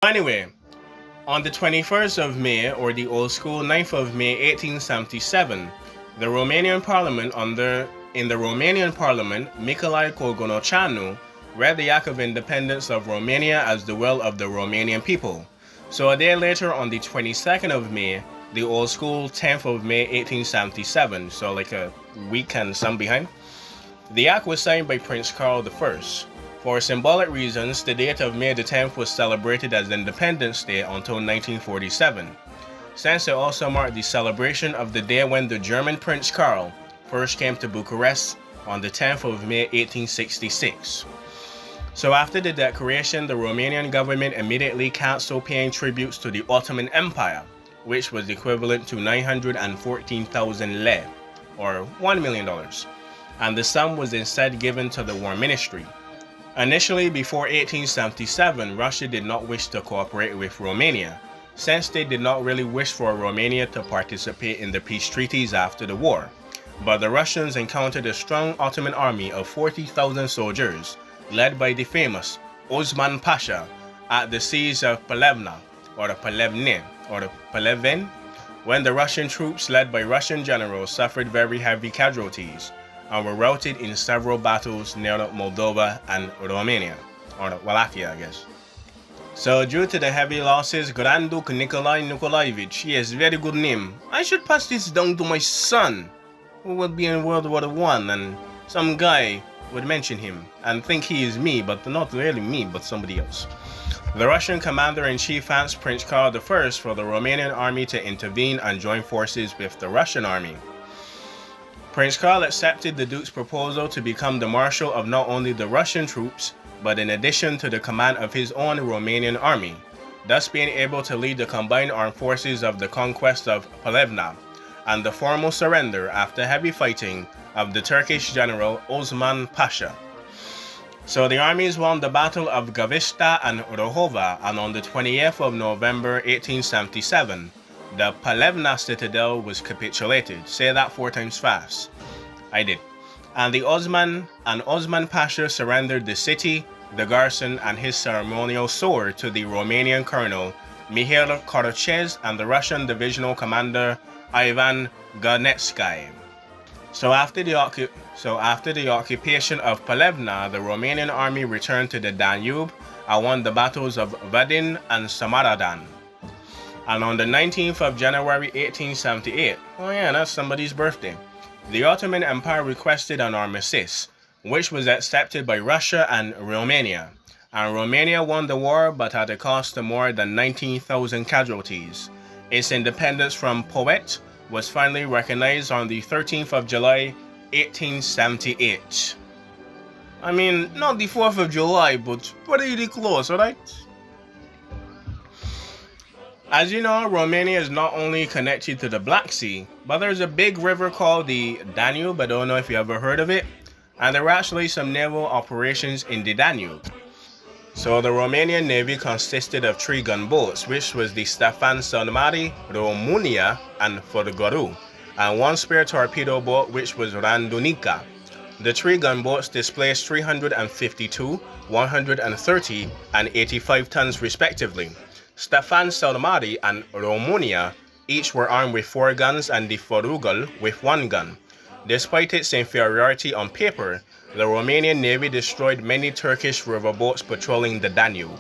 anyway, on the 21st of May, or the old school 9th of May 1877, the Romanian Parliament in the Romanian Parliament, Micolae Cogonoceanu read the Act of Independence of Romania as the will of the Romanian people. So a day later, on the 22nd of May, the old school 10th of May 1877, so like a week and some behind, the act was signed by Prince Carl I. For symbolic reasons, the date of May the 10th was celebrated as Independence Day until 1947, since it also marked the celebration of the day when the German Prince Carl first came to Bucharest on the 10th of May 1866. So after the declaration, the Romanian government immediately cancelled paying tributes to the Ottoman Empire, which was equivalent to 914,000 lei, or $1 million, and the sum was instead given to the War Ministry. Initially, before 1877, Russia did not wish to cooperate with Romania, since they did not really wish for Romania to participate in the peace treaties after the war. But the Russians encountered a strong Ottoman army of 40,000 soldiers, led by the famous Osman Pasha, at the siege of Plevna, or Plevne, when the Russian troops led by Russian generals suffered very heavy casualties and were routed in several battles near Moldova and Romania, or Wallachia, I guess. So due to the heavy losses, Grand Duke Nicolae Nikolaevich, yes, very good name. I should pass this down to my son, who will be in World War I, and some guy would mention him and think he is me, but not really me, but somebody else. The Russian commander-in-chief asked Prince Carl I for the Romanian army to intervene and join forces with the Russian army. Prince Carl accepted the Duke's proposal to become the marshal of not only the Russian troops, but in addition to the command of his own Romanian army, thus being able to lead the combined armed forces of the conquest of Plevna and the formal surrender after heavy fighting of the Turkish general Osman Pasha. So the armies won the Battle of Gavista and Rohova, and on the 28th of November 1877, the Plevna citadel was capitulated. Say that 4 times fast. I did. And Osman Pasha surrendered the city, the garrison, and his ceremonial sword to the Romanian colonel Mihail Korochez and the Russian divisional commander Ivan Ganetsky. So after the occupation of Plevna, the Romanian army returned to the Danube and won the battles of Vadin and Samaradan. And on the 19th of January 1878, oh yeah, that's somebody's birthday, the Ottoman Empire requested an armistice, which was accepted by Russia and Romania. And Romania won the war, but at a cost of more than 19,000 casualties. Its independence from Poet was finally recognized on the 13th of July 1878. I mean, not the 4th of July, but pretty close, alright? As you know, Romania is not only connected to the Black Sea, but there's a big river called the Danube. I don't know if you ever heard of it. And there are actually some naval operations in the Danube. So the Romanian Navy consisted of 3 gunboats, which was the Stefan cel Mare, România, and Forgoru, and 1 spare torpedo boat, which was Randunica. The 3 gunboats displaced 352, 130, and 85 tons respectively. Stefan cel Mare and România each were armed with 4 guns and the Forugul with 1 gun. Despite its inferiority on paper, the Romanian Navy destroyed many Turkish riverboats patrolling the Danube.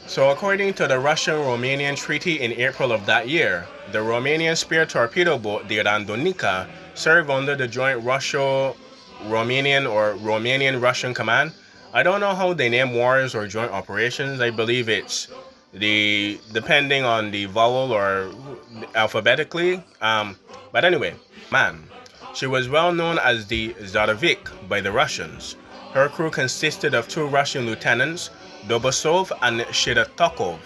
So according to the Russian-Romanian treaty in April of that year, the Romanian spear torpedo boat, the Randunica, served under the joint Russo-Romanian or Romanian-Russian command. I don't know how they name wars or joint operations. I believe it's depending on the vowel or alphabetically. But anyway, man. She was well known as the Tsarevich by the Russians. Her crew consisted of 2 Russian lieutenants, Dobosov and Shiratokov,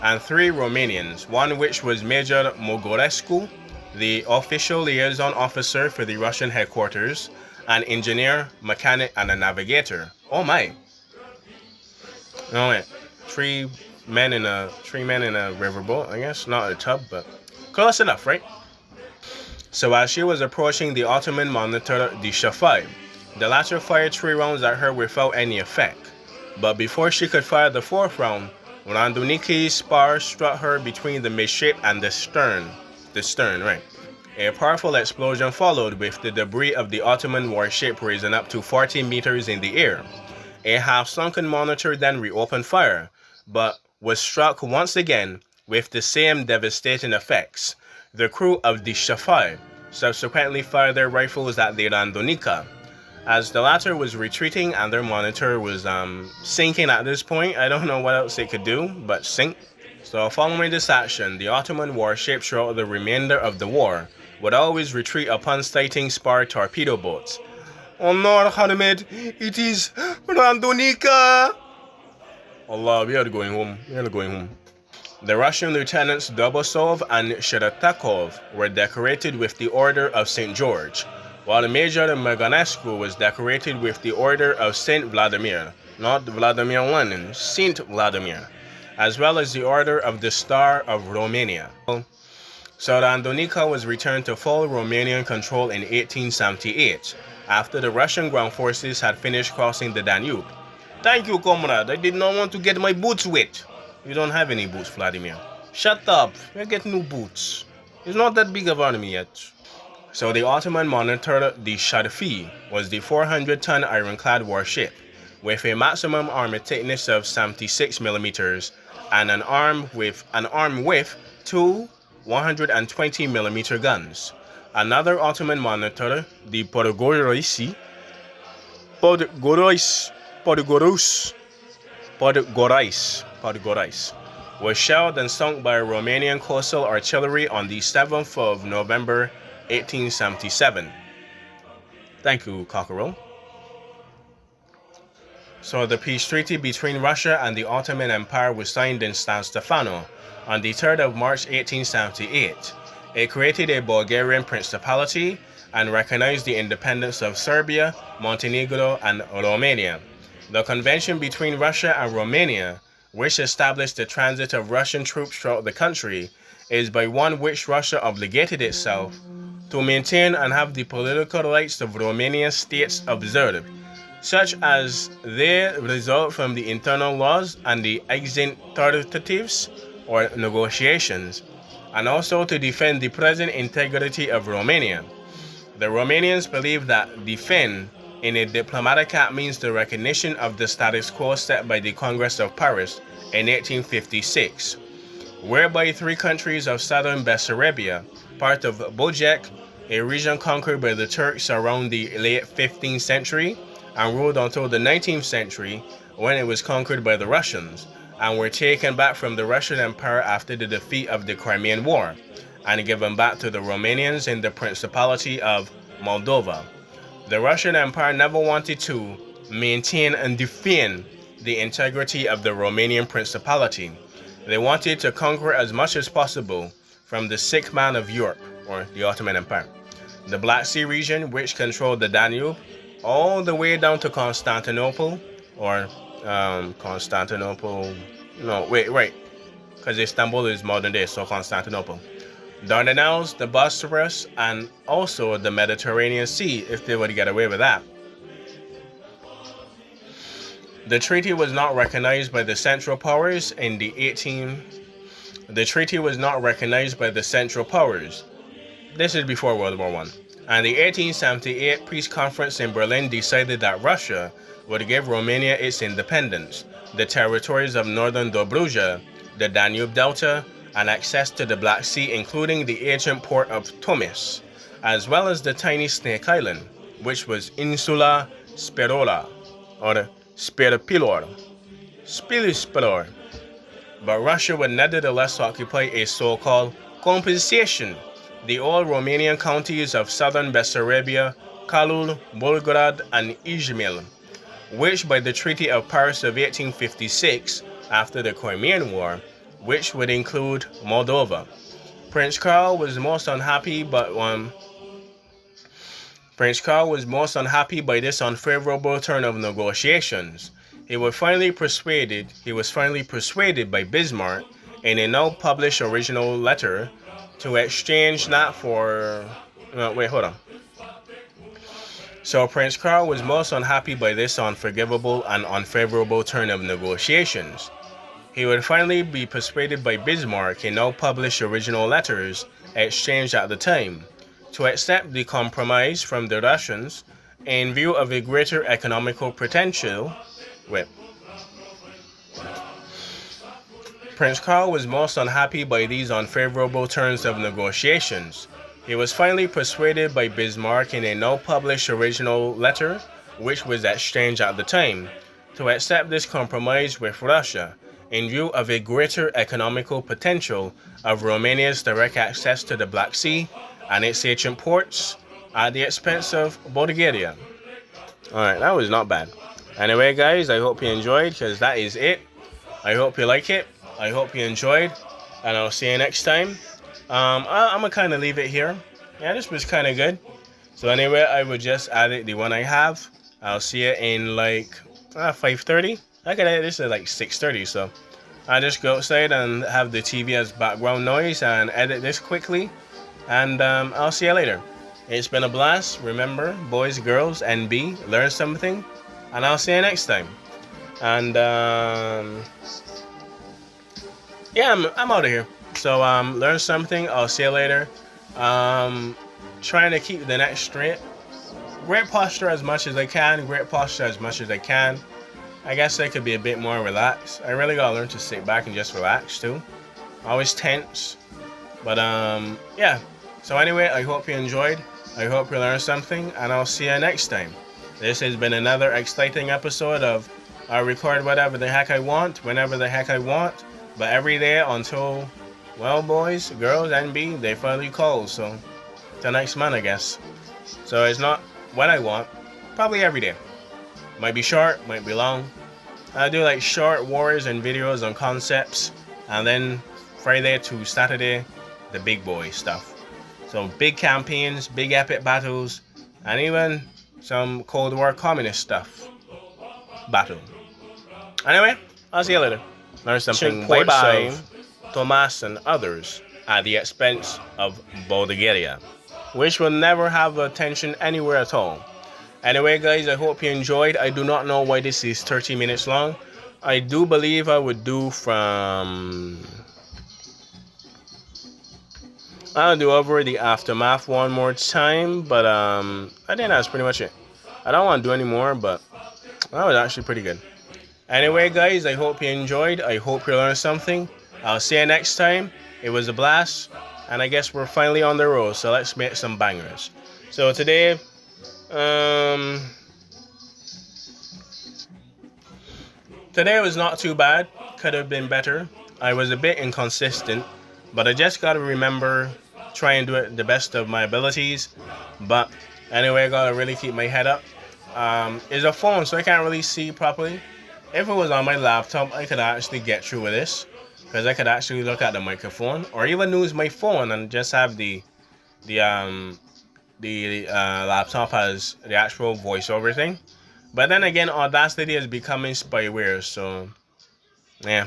and 3 Romanians, one which was Major Mogorescu, the official liaison officer for the Russian headquarters, an engineer, mechanic, and a navigator. Oh my. No wait, 3 men in a riverboat, I guess. Not a tub, but close enough, right? So as she was approaching the Ottoman monitor, the Shafai, the latter fired 3 rounds at her without any effect. But before she could fire the fourth round, Randoniki's spar struck her between the midship and the stern. The stern, right. A powerful explosion followed, with the debris of the Ottoman warship raising up to 40 meters in the air. A half-sunken monitor then reopened fire, but was struck once again with the same devastating effects. The crew of the Shafai subsequently fired their rifles at the Randonika. As the latter was retreating and their monitor was sinking at this point, I don't know what else it could do but sink. So following this action, the Ottoman warships throughout the remainder of the war would always retreat upon sighting spar torpedo boats. Oh no, Hamed, it is Randonika! Allah, we are going home. We are going home. The Russian lieutenants Dobosov and Sheratakov were decorated with the Order of St. George, while Major Maganescu was decorated with the Order of St. Vladimir, not Vladimir Lenin, Saint Vladimir, as well as the Order of the Star of Romania. So Randonika was returned to full Romanian control in 1878, after the Russian ground forces had finished crossing the Danube. Thank you, comrade. I did not want to get my boots wet. You don't have any boots, Vladimir. Shut up. We'll get new boots. It's not that big of an army yet. So the Ottoman monitor, the Shadfi, was the 400-ton ironclad warship with a maximum armor thickness of 76 millimeters and an arm with two 120-millimeter guns. Another Ottoman monitor, the Podgorice, was shelled and sunk by Romanian coastal artillery on the 7th of November 1877. Thank you, Cockerel. So the peace treaty between Russia and the Ottoman Empire was signed in San Stefano on the 3rd of March 1878. It created a Bulgarian principality and recognized the independence of Serbia, Montenegro, and Romania. The convention between Russia and Romania, which established the transit of Russian troops throughout the country, is by one which Russia obligated itself to maintain and have the political rights of Romanian states observed, such as they result from the internal laws and the extant tratatives or negotiations, and also to defend the present integrity of Romania. The Romanians believe that defend in a diplomatic act means the recognition of the status quo set by the Congress of Paris in 1856, whereby 3 countries of southern Bessarabia, part of Bojek, a region conquered by the Turks around the late 15th century and ruled until the 19th century when it was conquered by the Russians, and were taken back from the Russian Empire after the defeat of the Crimean War, and given back to the Romanians in the Principality of Moldova. The Russian Empire never wanted to maintain and defend the integrity of the Romanian Principality. They wanted to conquer as much as possible from the sick man of Europe, or the Ottoman Empire, the Black Sea region, which controlled the Danube, all the way down to Constantinople, or because Istanbul is modern day, so Constantinople. Dardanelles, the Bosphorus, and also the Mediterranean Sea, if they would get away with that. The treaty was not recognized by the Central Powers in The treaty was not recognized by the Central Powers. This is before World War I. And the 1878 peace conference in Berlin decided that Russia would give Romania its independence, the territories of northern Dobruja, the Danube Delta, and access to the Black Sea, including the ancient port of Tomis, as well as the tiny Snake Island, which was Insula Sperola, or Sperapilor. But Russia would nevertheless occupy a so-called compensation, the old Romanian counties of southern Bessarabia, Kalul, Bulgarad, and Izmail, which by the Treaty of Paris of 1856, after the Crimean War, which would include Moldova. Prince Karl was most unhappy by this unfavorable turn of negotiations. He was finally persuaded by Bismarck in a now published original letter to exchange not for So Prince Karl was most unhappy by this unforgivable and unfavorable turn of negotiations. He would finally be persuaded by Bismarck in no published original letters exchanged at the time to accept the compromise from the Russians in view of a greater economical potential. Wait. Prince Karl was most unhappy by these unfavorable terms of negotiations. He was finally persuaded by Bismarck in a no published original letter, which was exchanged at the time, to accept this compromise with Russia in view of a greater economical potential of Romania's direct access to the Black Sea and its ancient ports at the expense of Bulgaria. Alright, that was not bad. Anyway, guys, I hope you enjoyed, because that is it. I hope you like it. I hope you enjoyed, and I'll see you next time. I'm gonna kind of leave it here. Yeah, this was kind of good. So anyway, I would just edit the one I have. I'll see you in like 5:30. I can edit this at like 6:30, so I'll just go outside and have the TV as background noise and edit this quickly. And I'll see you later. It's been a blast. Remember, boys, girls, NB, learn something. And I'll see you next time. And yeah, I'm out of here. So learn something. I'll see you later. Trying to keep the neck straight. Great posture as much as I can. Great posture as much as I can. I guess I could be a bit more relaxed. I really gotta learn to sit back and just relax too. Always tense. But yeah. So anyway, I hope you enjoyed. I hope you learned something, and I'll see you next time. This has been another exciting episode of I record whatever the heck I want, whenever the heck I want, but every day until, well, boys, girls, NB, they finally call. So till next month, I guess. So it's not when I want, probably every day. Might be short, might be long. I do like short wars and videos on concepts, and then Friday to Saturday, the big boy stuff. So big campaigns, big epic battles, and even some Cold War communist stuff. Battle. Anyway, I'll see you later. Learn something. Bye bye. Tomas and others at the expense of Bulgaria, which will never have attention anywhere at all. Anyway, guys, I hope you enjoyed. I do not know why this is 30 minutes long. I do believe I would do from... I'll do over the aftermath one more time, but I think that's pretty much it. I don't want to do any more, but that was actually pretty good. Anyway, guys, I hope you enjoyed. I hope you learned something. I'll see you next time. It was a blast, and I guess we're finally on the road, so let's make some bangers. So today, today was not too bad. Could have been better. I was a bit inconsistent, but I just gotta remember, try and do it the best of my abilities. But anyway, I gotta really keep my head up. It's a phone, so I can't really see properly. If it was on my laptop, I could actually get through with this, because I could actually look at the microphone, or even use my phone and just have the laptop as the actual voiceover thing. But then again, Audacity is becoming spyware, so yeah.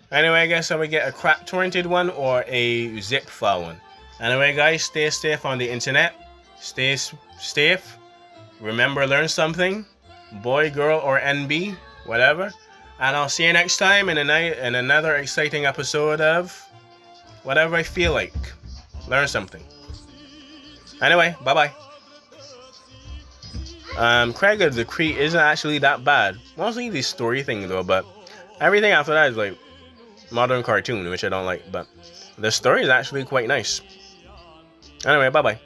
Anyway, I guess I would get a crap torrented one or a zip file one. Anyway, guys, stay safe on the internet. Stay safe. Remember, learn something. Boy, girl, or NB, whatever. And I'll see you next time in another exciting episode of whatever I feel like. Learn something. Anyway, bye-bye. Craig of the Crete isn't actually that bad. Mostly the story thing, though, but everything after that is like modern cartoon, which I don't like, but the story is actually quite nice. Anyway, bye-bye.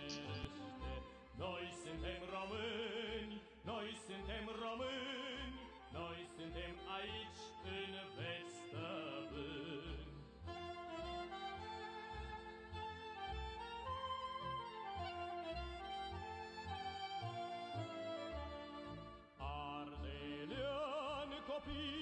Copii